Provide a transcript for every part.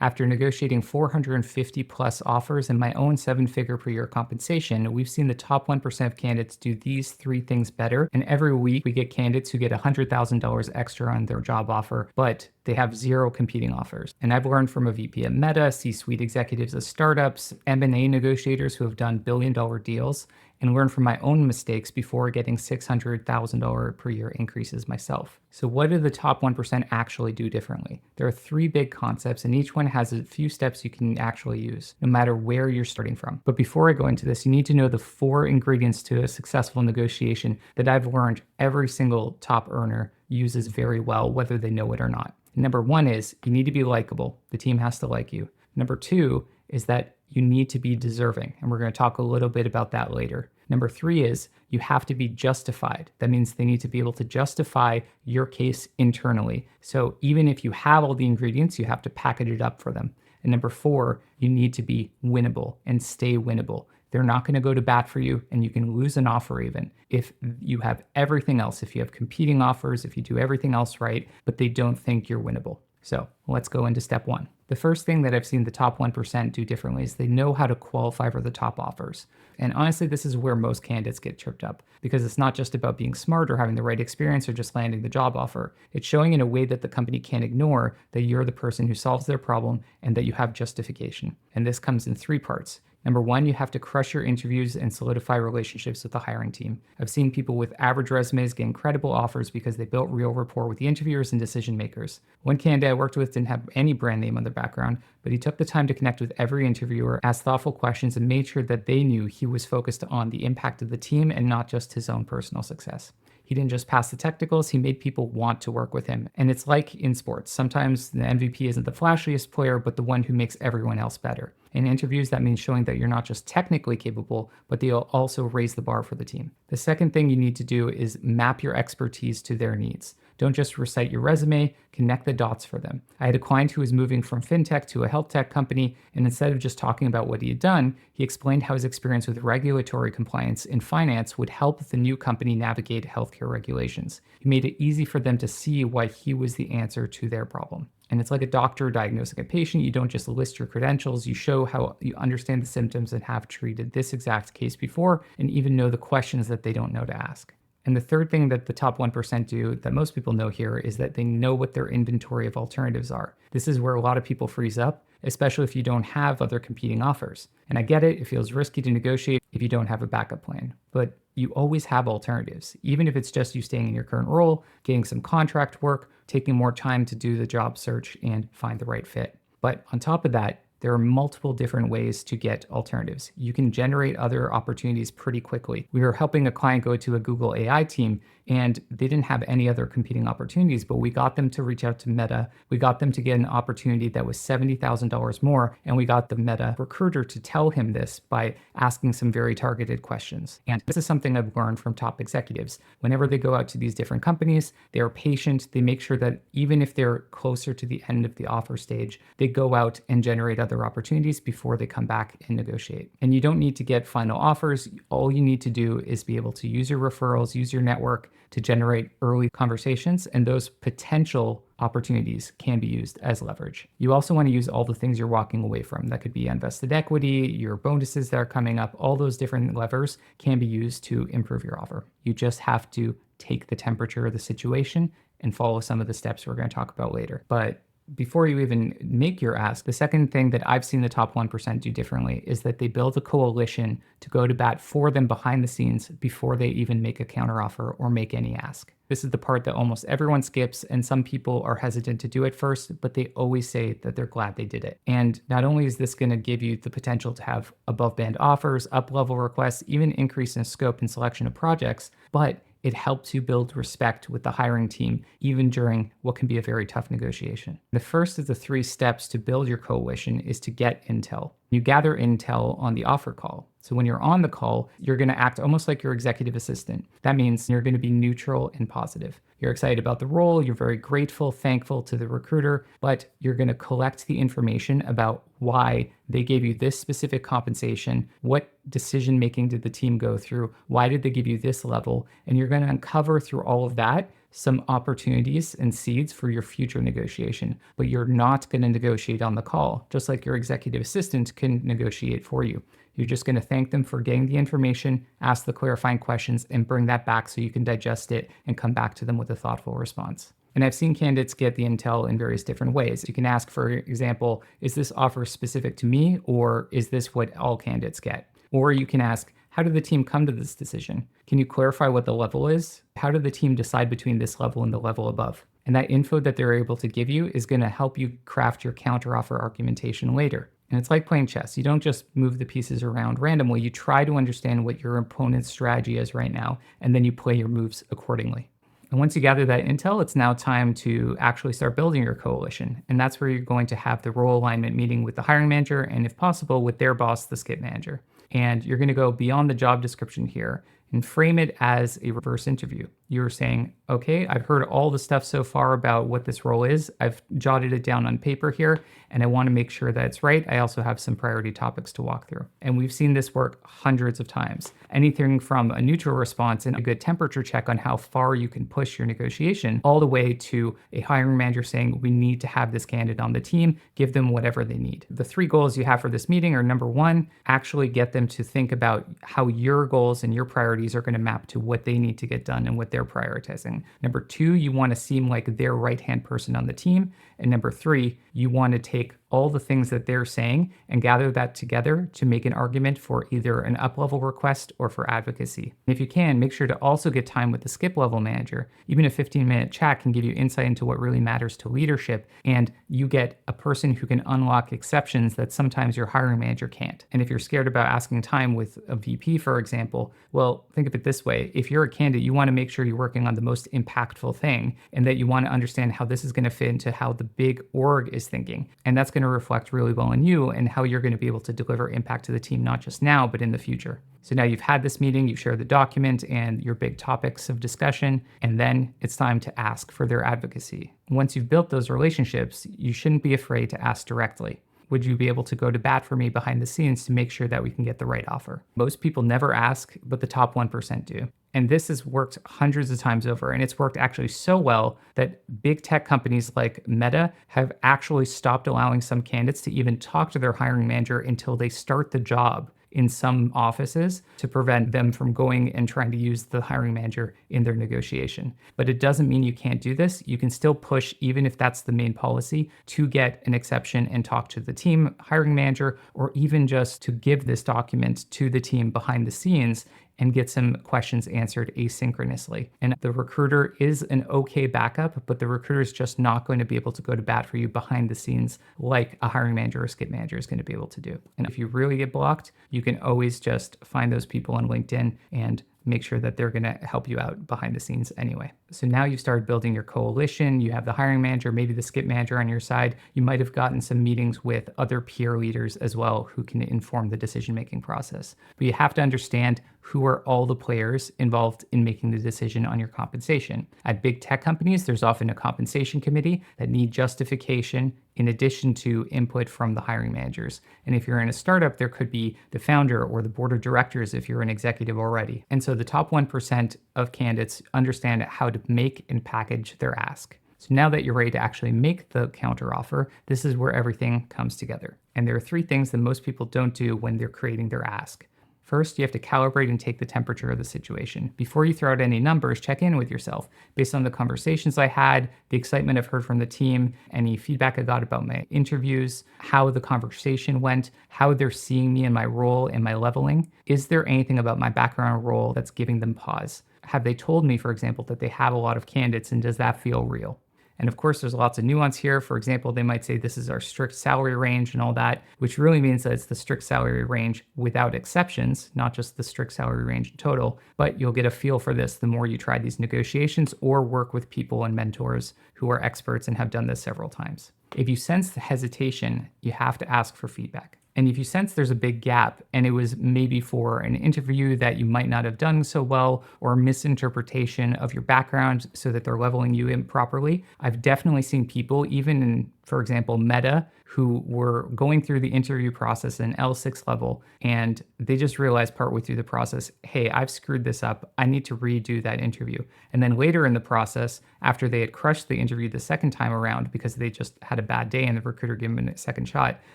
After negotiating 450 plus offers and my own 7-figure per year compensation, we've seen the top 1% of candidates do these 3 things better. And every week we get candidates who get $100,000 extra on their job offer, but they have 0 competing offers. And I've learned from a VP at Meta, C-suite executives of startups, M&A negotiators who have done billion-dollar deals, and learn from my own mistakes before getting $600,000 per year increases myself. So what do the top 1% actually do differently? There are 3 big concepts, and each one has a few steps you can actually use, no matter where you're starting from. But before I go into this, you need to know the 4 ingredients to a successful negotiation that I've learned every single top earner uses very well, whether they know it or not. Number 1 is you need to be likable. The team has to like you. Number 2 is that you need to be deserving, and we're going to talk a little bit about that later. Number 3 is you have to be justified. That means they need to be able to justify your case internally. So even if you have all the ingredients, you have to package it up for them. And number 4, you need to be winnable and stay winnable. They're not going to go to bat for you, and you can lose an offer even if you have everything else, if you have competing offers, if you do everything else right, but they don't think you're winnable. So let's go into step 1. The first thing that I've seen the top 1% do differently is they know how to qualify for the top offers. And honestly, this is where most candidates get tripped up, because it's not just about being smart or having the right experience or just landing the job offer. It's showing in a way that the company can't ignore that you're the person who solves their problem and that you have justification. And this comes in 3 parts. Number 1, you have to crush your interviews and solidify relationships with the hiring team. I've seen people with average resumes get incredible offers because they built real rapport with the interviewers and decision makers. One candidate I worked with didn't have any brand name on their background, but he took the time to connect with every interviewer, asked thoughtful questions, and made sure that they knew he was focused on the impact of the team and not just his own personal success. He didn't just pass the technicals, he made people want to work with him. And it's like in sports. Sometimes the MVP isn't the flashiest player, but the one who makes everyone else better. In interviews, that means showing that you're not just technically capable, but they'll also raise the bar for the team. The second thing you need to do is map your expertise to their needs. Don't just recite your resume, connect the dots for them. I had a client who was moving from fintech to a health tech company, and instead of just talking about what he had done, he explained how his experience with regulatory compliance in finance would help the new company navigate healthcare regulations. He made it easy for them to see why he was the answer to their problem. And it's like a doctor diagnosing a patient. You don't just list your credentials, you show how you understand the symptoms and have treated this exact case before, and even know the questions that they don't know to ask. And the third thing that the top 1% do that most people know here is that they know what their inventory of alternatives are. This is where a lot of people freeze up, especially if you don't have other competing offers. And I get it feels risky to negotiate if you don't have a backup plan, but you always have alternatives, even if it's just you staying in your current role, getting some contract work, taking more time to do the job search and find the right fit. But on top of that, there are multiple different ways to get alternatives. You can generate other opportunities pretty quickly. We were helping a client go to a Google AI team, and they didn't have any other competing opportunities, but we got them to reach out to Meta. We got them to get an opportunity that was $70,000 more, and we got the Meta recruiter to tell him this by asking some very targeted questions. And this is something I've learned from top executives. Whenever they go out to these different companies, they are patient. They make sure that even if they're closer to the end of the offer stage, they go out and generate other opportunities before they come back and negotiate. And you don't need to get final offers. All you need to do is be able to use your referrals, use your network to generate early conversations, and those potential opportunities can be used as leverage. You also want to use all the things you're walking away from. That could be unvested equity, your bonuses that are coming up, all those different levers can be used to improve your offer. You just have to take the temperature of the situation and follow some of the steps we're going to talk about later. But before you even make your ask, the second thing that I've seen the top 1% do differently is that they build a coalition to go to bat for them behind the scenes before they even make a counteroffer or make any ask. This is the part that almost everyone skips, and some people are hesitant to do it first, but they always say that they're glad they did it. And not only is this going to give you the potential to have above band offers, up-level requests, even increase in scope and selection of projects, but it helps you build respect with the hiring team, even during what can be a very tough negotiation. The first of the 3 steps to build your coalition is to get intel. You gather intel on the offer call. So when you're on the call, you're going to act almost like your executive assistant. That means you're going to be neutral and positive. You're excited about the role, you're very grateful, thankful to the recruiter, but you're going to collect the information about why they gave you this specific compensation, what decision making did the team go through, why did they give you this level, and you're going to uncover through all of that some opportunities and seeds for your future negotiation, but you're not going to negotiate on the call, just like your executive assistant can negotiate for you. You're just going to thank them for getting the information, ask the clarifying questions, and bring that back so you can digest it and come back to them with a thoughtful response. And I've seen candidates get the intel in various different ways. You can ask, for example, is this offer specific to me, or is this what all candidates get? Or you can ask, how did the team come to this decision? Can you clarify what the level is? How did the team decide between this level and the level above? And that info that they're able to give you is going to help you craft your counteroffer argumentation later. And it's like playing chess. You don't just move the pieces around randomly. You try to understand what your opponent's strategy is right now, and then you play your moves accordingly. And once you gather that intel, it's now time to actually start building your coalition. And that's where you're going to have the role alignment meeting with the hiring manager, and if possible, with their boss, the skip manager. And you're going to go beyond the job description here and frame it as a reverse interview. You're saying, okay, I've heard all the stuff so far about what this role is. I've jotted it down on paper here, and I want to make sure that it's right. I also have some priority topics to walk through. And we've seen this work hundreds of times. Anything from a neutral response and a good temperature check on how far you can push your negotiation, all the way to a hiring manager saying, we need to have this candidate on the team, give them whatever they need. The 3 goals you have for this meeting are, number 1, actually get them to think about how your goals and your priorities are going to map to what they need to get done and what they're prioritizing. Number 2, you want to seem like their right-hand person on the team. And number 3, you want to take all the things that they're saying and gather that together to make an argument for either an up-level request or for advocacy. And if you can, make sure to also get time with the skip level manager. Even a 15-minute chat can give you insight into what really matters to leadership, and you get a person who can unlock exceptions that sometimes your hiring manager can't. And if you're scared about asking time with a VP, for example, well, think of it this way. If you're a candidate, you want to make sure you're working on the most impactful thing, and that you want to understand how this is going to fit into how the big org is thinking. And that's going to reflect really well on you and how you're going to be able to deliver impact to the team, not just now, but in the future. So now you've had this meeting, you've shared the document and your big topics of discussion, and then it's time to ask for their advocacy. Once you've built those relationships, you shouldn't be afraid to ask directly. Would you be able to go to bat for me behind the scenes to make sure that we can get the right offer? Most people never ask, but the top 1% do. And this has worked hundreds of times over, and it's worked actually so well that big tech companies like Meta have actually stopped allowing some candidates to even talk to their hiring manager until they start the job in some offices, to prevent them from going and trying to use the hiring manager in their negotiation. But it doesn't mean you can't do this. You can still push, even if that's the main policy, to get an exception and talk to the team hiring manager, or even just to give this document to the team behind the scenes and get some questions answered asynchronously. And the recruiter is an okay backup, but the recruiter is just not going to be able to go to bat for you behind the scenes like a hiring manager or skip manager is going to be able to do. And if you really get blocked, you can always just find those people on LinkedIn and make sure that they're going to help you out behind the scenes anyway. So now you've started building your coalition. You have the hiring manager, maybe the skip manager on your side. You might have gotten some meetings with other peer leaders as well who can inform the decision-making process. But you have to understand who are all the players involved in making the decision on your compensation. At big tech companies, there's often a compensation committee that need justification in addition to input from the hiring managers. And if you're in a startup, there could be the founder or the board of directors if you're an executive already. And so the top 1% of candidates understand how to make and package their ask. So now that you're ready to actually make the counteroffer, this is where everything comes together. And there are 3 things that most people don't do when they're creating their ask. First, you have to calibrate and take the temperature of the situation. Before you throw out any numbers, check in with yourself. Based on the conversations I had, the excitement I've heard from the team, any feedback I got about my interviews, how the conversation went, how they're seeing me in my role and my leveling. Is there anything about my background role that's giving them pause? Have they told me, for example, that they have a lot of candidates, and does that feel real? And of course, there's lots of nuance here. For example, they might say this is our strict salary range and all that, which really means that it's the strict salary range without exceptions, not just the strict salary range in total. But you'll get a feel for this the more you try these negotiations or work with people and mentors who are experts and have done this several times. If you sense the hesitation, you have to ask for feedback. And if you sense there's a big gap and it was maybe for an interview that you might not have done so well, or a misinterpretation of your background so that they're leveling you in properly, I've definitely seen people, even in for example, Meta, who were going through the interview process in L6 level, and they just realized partway through the process, hey, I've screwed this up. I need to redo that interview. And then later in the process, after they had crushed the interview the second time around because they just had a bad day and the recruiter gave them a second shot,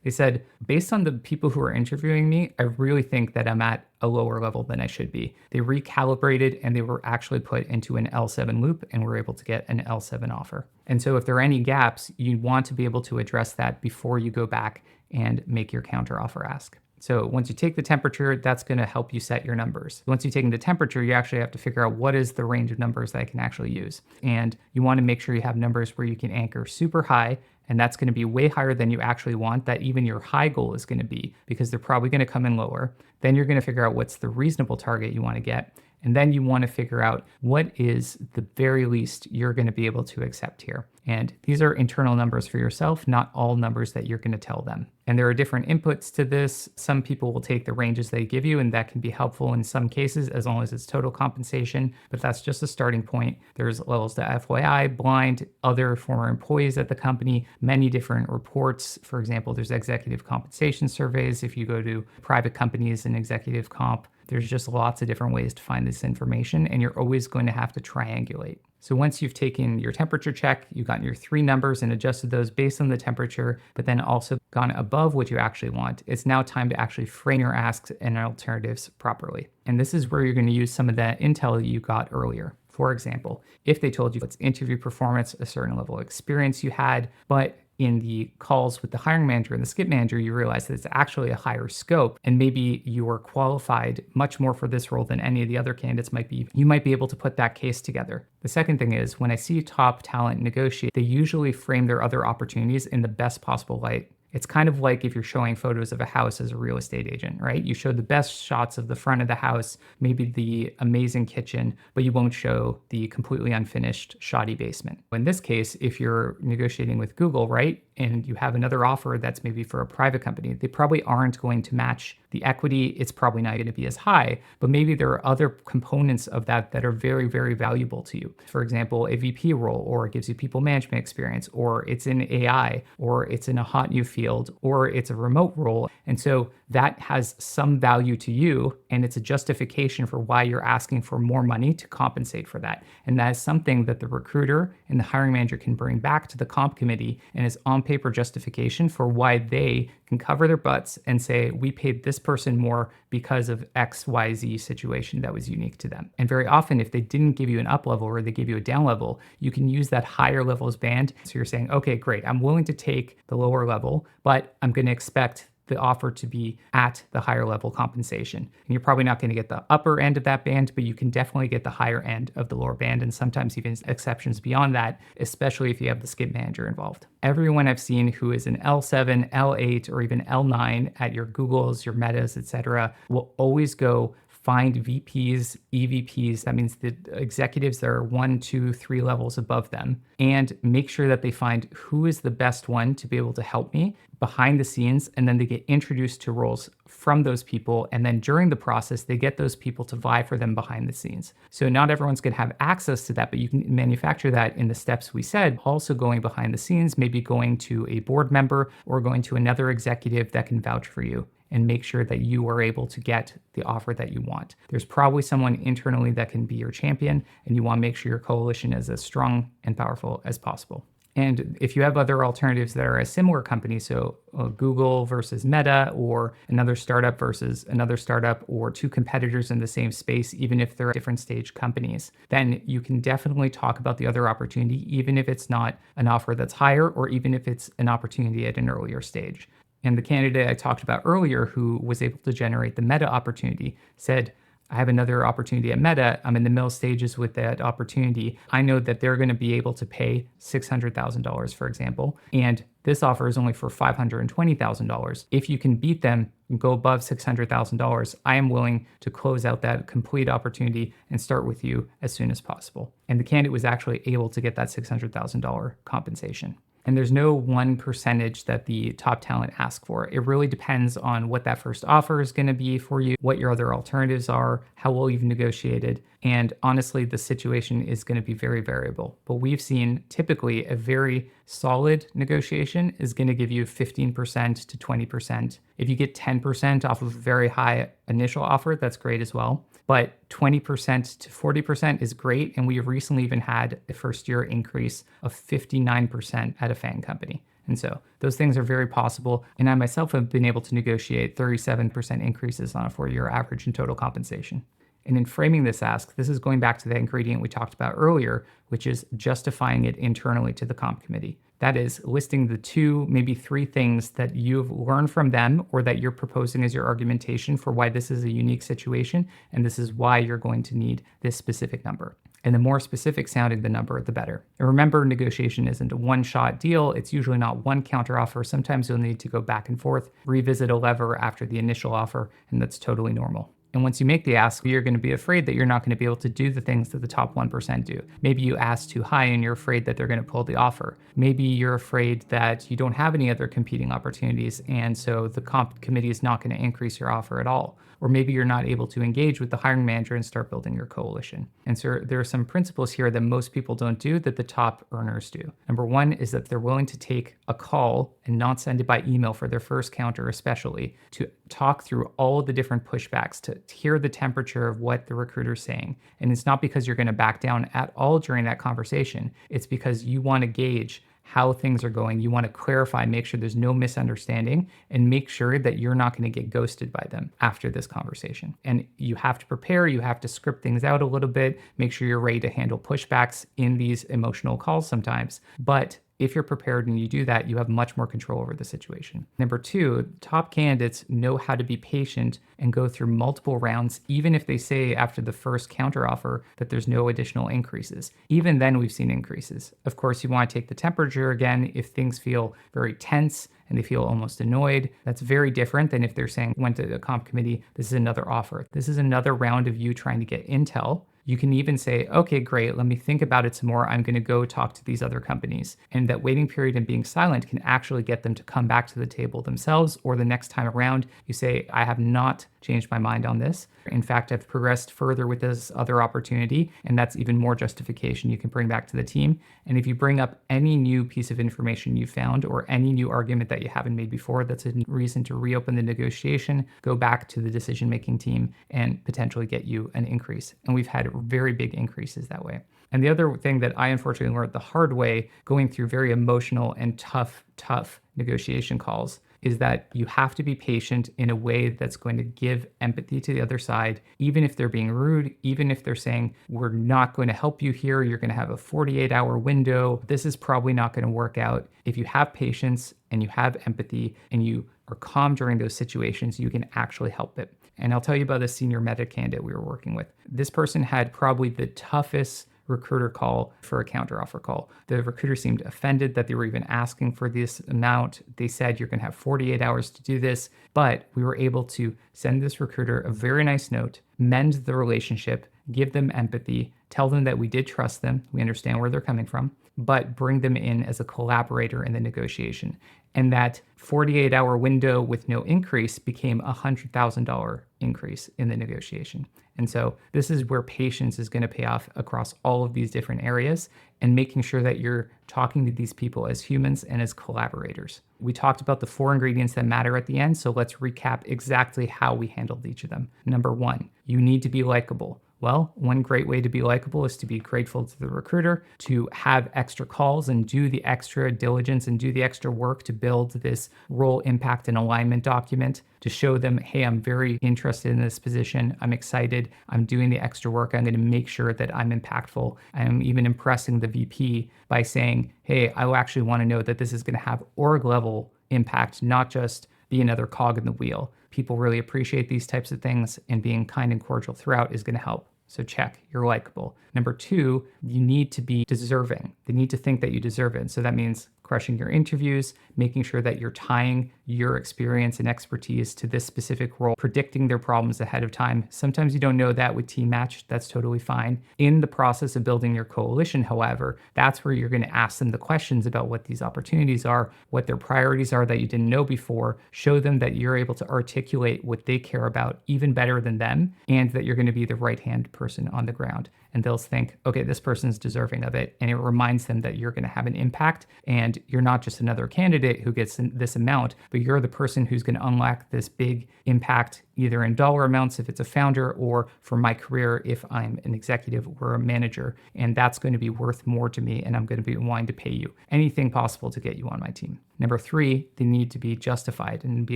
they said, based on the people who are interviewing me, I really think that I'm at a lower level than I should be. They recalibrated and they were actually put into an L7 loop and were able to get an L7 offer. And so if there are any gaps, you want to be able to address that before you go back and make your counteroffer ask. So once you take the temperature, that's going to help you set your numbers. Once you've taken the temperature, you actually have to figure out what is the range of numbers that I can actually use. And you want to make sure you have numbers where you can anchor super high, and that's going to be way higher than you actually want, that even your high goal is going to be, because they're probably going to come in lower. Then you're going to figure out what's the reasonable target you want to get. And then you want to figure out what is the very least you're going to be able to accept here. And these are internal numbers for yourself, not all numbers that you're going to tell them. And there are different inputs to this. Some people will take the ranges they give you, and that can be helpful in some cases as long as it's total compensation, but that's just a starting point. There's levels to FYI, blind, other former employees at the company, many different reports. For example, there's executive compensation surveys. If you go to private companies and executive comp, there's just lots of different ways to find this information, and you're always going to have to triangulate. So once you've taken your temperature check, you've gotten your 3 numbers and adjusted those based on the temperature, but then also gone above what you actually want, it's now time to actually frame your asks and alternatives properly. And this is where you're going to use some of that intel you got earlier. For example, if they told you it's interview performance, a certain level of experience you had, but in the calls with the hiring manager and the skip manager, you realize that it's actually a higher scope, and maybe you are qualified much more for this role than any of the other candidates might be. You might be able to put that case together. The second thing is, when I see top talent negotiate, they usually frame their other opportunities in the best possible light. It's kind of like if you're showing photos of a house as a real estate agent, right? You show the best shots of the front of the house, maybe the amazing kitchen, but you won't show the completely unfinished, shoddy basement. In this case, if you're negotiating with Google, right, and you have another offer that's maybe for a private company, they probably aren't going to match the equity. It's probably not going to be as high, but maybe there are other components of that that are very, very valuable to you. For example, a VP role, or it gives you people management experience, or it's in AI, or it's in a hot new field, or it's a remote role. And so that has some value to you, and it's a justification for why you're asking for more money to compensate for that. And that is something that the recruiter and the hiring manager can bring back to the comp committee, and is on paper justification for why they can cover their butts and say, we paid this person more because of XYZ situation that was unique to them. And very often, if they didn't give you an up level or they give you a down level, you can use that higher levels band. So you're saying, okay, great, I'm willing to take the lower level, but I'm going to expect the offer to be at the higher level compensation. And you're probably not going to get the upper end of that band, but you can definitely get the higher end of the lower band, and sometimes even exceptions beyond that, especially if you have the skip manager involved. Everyone I've seen who is an L7, L8, or even L9 at your Googles, your Metas, etc., will always go find VPs, EVPs, that means the executives that are 1, 2, 3 levels above them, and make sure that they find who is the best one to be able to help me behind the scenes, and then they get introduced to roles from those people, and then during the process, they get those people to vie for them behind the scenes. So not everyone's going to have access to that, but you can manufacture that in the steps we said, also going behind the scenes, maybe going to a board member or going to another executive that can vouch for you, and make sure that you are able to get the offer that you want. There's probably someone internally that can be your champion, and you want to make sure your coalition is as strong and powerful as possible. And if you have other alternatives that are a similar company, so Google versus Meta, or another startup versus another startup, or 2 competitors in the same space, even if they're different stage companies, then you can definitely talk about the other opportunity, even if it's not an offer that's higher, or even if it's an opportunity at an earlier stage. And the candidate I talked about earlier, who was able to generate the Meta opportunity, said, I have another opportunity at Meta. I'm in the middle stages with that opportunity. I know that they're going to be able to pay $600,000, for example, and this offer is only for $520,000. If you can beat them and go above $600,000, I am willing to close out that complete opportunity and start with you as soon as possible. And the candidate was actually able to get that $600,000 compensation. And there's no one percentage that the top talent asks for. It really depends on what that first offer is going to be for you, what your other alternatives are, how well you've negotiated. And honestly, the situation is going to be very variable. But we've seen typically a very solid negotiation is going to give you 15% to 20%. If you get 10% off of a very high initial offer, that's great as well. But 20% to 40% is great. And we have recently even had a first year increase of 59% at a FANG company. And so those things are very possible. And I myself have been able to negotiate 37% increases on a 4-year average in total compensation. And in framing this ask, this is going back to the ingredient we talked about earlier, which is justifying it internally to the comp committee. That is listing the 2, maybe 3 things that you've learned from them or that you're proposing as your argumentation for why this is a unique situation and this is why you're going to need this specific number. And the more specific sounding the number, the better. And remember, negotiation isn't a one-shot deal. It's usually not one counteroffer. Sometimes you'll need to go back and forth, revisit a lever after the initial offer, and that's totally normal. And once you make the ask, you're going to be afraid that you're not going to be able to do the things that the top 1% do. Maybe you ask too high and you're afraid that they're going to pull the offer. Maybe you're afraid that you don't have any other competing opportunities, and so the comp committee is not going to increase your offer at all. Or maybe you're not able to engage with the hiring manager and start building your coalition. And so there are some principles here that most people don't do that the top earners do. Number one is that they're willing to take a call and not send it by email for their first counter, especially to talk through all of the different pushbacks, to hear the temperature of what the recruiter's saying. And it's not because you're going to back down at all during that conversation. It's because you want to gauge how things are going. You want to clarify, make sure there's no misunderstanding, and make sure that you're not going to get ghosted by them after this conversation. And you have to prepare, you have to script things out a little bit, make sure you're ready to handle pushbacks in these emotional calls sometimes. But if you're prepared and you do that, you have much more control over the situation. Number 2, top candidates know how to be patient and go through multiple rounds, even if they say after the first counteroffer that there's no additional increases. Even then, we've seen increases. Of course, you want to take the temperature again if things feel very tense and they feel almost annoyed. That's very different than if they're saying, went to the comp committee, this is another offer. This is another round of you trying to get intel. You can even say, okay, great, let me think about it some more. I'm going to go talk to these other companies. And that waiting period and being silent can actually get them to come back to the table themselves, or the next time around, you say, I have not changed my mind on this. In fact, I've progressed further with this other opportunity, and that's even more justification you can bring back to the team. And if you bring up any new piece of information you found or any new argument that you haven't made before, that's a reason to reopen the negotiation, go back to the decision-making team, and potentially get you an increase. And we've had very big increases that way. And the other thing that I unfortunately learned the hard way, going through very emotional and tough negotiation calls, is that you have to be patient in a way that's going to give empathy to the other side, even if they're being rude, even if they're saying, we're not going to help you here, you're going to have a 48-hour window, this is probably not going to work out. If you have patience and you have empathy and you are calm during those situations, you can actually help it. And I'll tell you about the senior meta candidate we were working with. This person had probably the toughest recruiter call for a counteroffer call. The recruiter seemed offended that they were even asking for this amount. They said, you're going to have 48 hours to do this. But we were able to send this recruiter a very nice note, mend the relationship, give them empathy, tell them that we did trust them, we understand where they're coming from, but bring them in as a collaborator in the negotiation. And that 48-hour window with no increase became a $100,000 increase in the negotiation. And so this is where patience is going to pay off across all of these different areas, and making sure that you're talking to these people as humans and as collaborators. We talked about the 4 ingredients that matter at the end, so let's recap exactly how we handled each of them. Number 1, you need to be likable. Well, one great way to be likable is to be grateful to the recruiter, to have extra calls and do the extra diligence and do the extra work to build this role impact and alignment document to show them, hey, I'm very interested in this position. I'm excited. I'm doing the extra work. I'm going to make sure that I'm impactful. I'm even impressing the VP by saying, hey, I actually want to know that this is going to have org level impact, not just be another cog in the wheel. People really appreciate these types of things, and being kind and cordial throughout is going to help. So check, you're likable. Number 2, you need to be deserving. They need to think that you deserve it. So that means crushing your interviews, making sure that you're tying your experience and expertise to this specific role, predicting their problems ahead of time. Sometimes you don't know that with Team Match. That's totally fine. In the process of building your coalition, however, that's where you're going to ask them the questions about what these opportunities are, what their priorities are that you didn't know before. Show them that you're able to articulate what they care about even better than them, and that you're going to be the right-hand person on the ground. And they'll think, okay, this person's deserving of it. And it reminds them that you're going to have an impact, and you're not just another candidate who gets this amount, but you're the person who's going to unlock this big impact, either in dollar amounts if it's a founder, or for my career if I'm an executive or a manager. And that's going to be worth more to me, and I'm going to be wanting to pay you anything possible to get you on my team. Number three, they need to be justified and be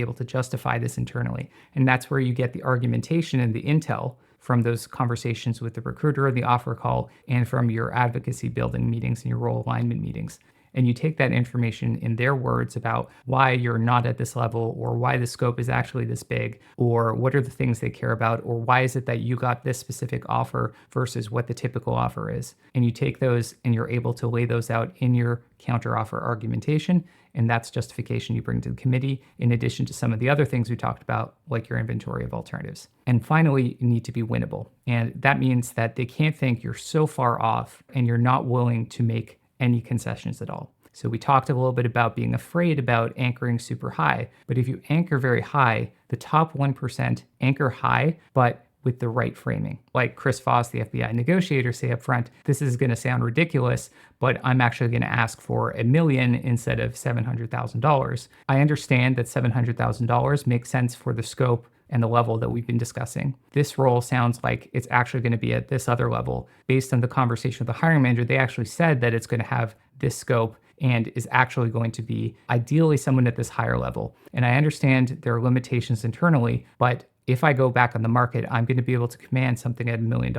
able to justify this internally. And that's where you get the argumentation and the intel from those conversations with the recruiter, the offer call, and from your advocacy building meetings and your role alignment meetings. And you take that information in their words about why you're not at this level, or why the scope is actually this big, or what are the things they care about, or why is it that you got this specific offer versus what the typical offer is. And you take those and you're able to lay those out in your counteroffer argumentation. And that's justification you bring to the committee, in addition to some of the other things we talked about, like your inventory of alternatives. And finally, you need to be winnable. And that means that they can't think you're so far off and you're not willing to make any concessions at all. So we talked a little bit about being afraid about anchoring super high, but if you anchor very high, the top 1% anchor high, but with the right framing. Like Chris Voss, the FBI negotiator, say up front, this is going to sound ridiculous, but I'm actually going to ask for $1 million instead of $700,000. I understand that $700,000 makes sense for the scope and the level that we've been discussing. This role sounds like it's actually going to be at this other level. Based on the conversation with the hiring manager, they actually said that it's going to have this scope and is actually going to be ideally someone at this higher level. And I understand there are limitations internally, but if I go back on the market, I'm going to be able to command something at $1 million.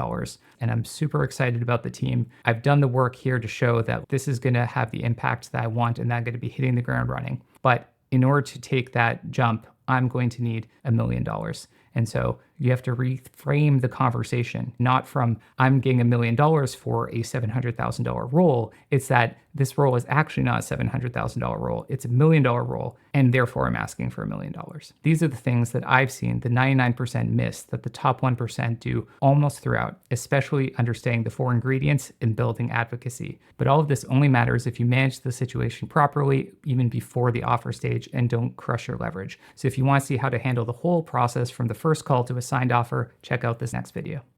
And I'm super excited about the team. I've done the work here to show that this is going to have the impact that I want, and that I'm going to be hitting the ground running. But in order to take that jump, I'm going to need $1 million. And so you have to reframe the conversation, not from I'm getting $1 million for a $700,000 role. It's that this role is actually not a $700,000 role. It's $1 million role, and therefore I'm asking for $1 million. These are the things that I've seen the 99% miss that the top 1% do almost throughout, especially understanding the 4 ingredients and building advocacy. But all of this only matters if you manage the situation properly, even before the offer stage, and don't crush your leverage. So if you want to see how to handle the whole process from the first call to a signed offer, check out this next video.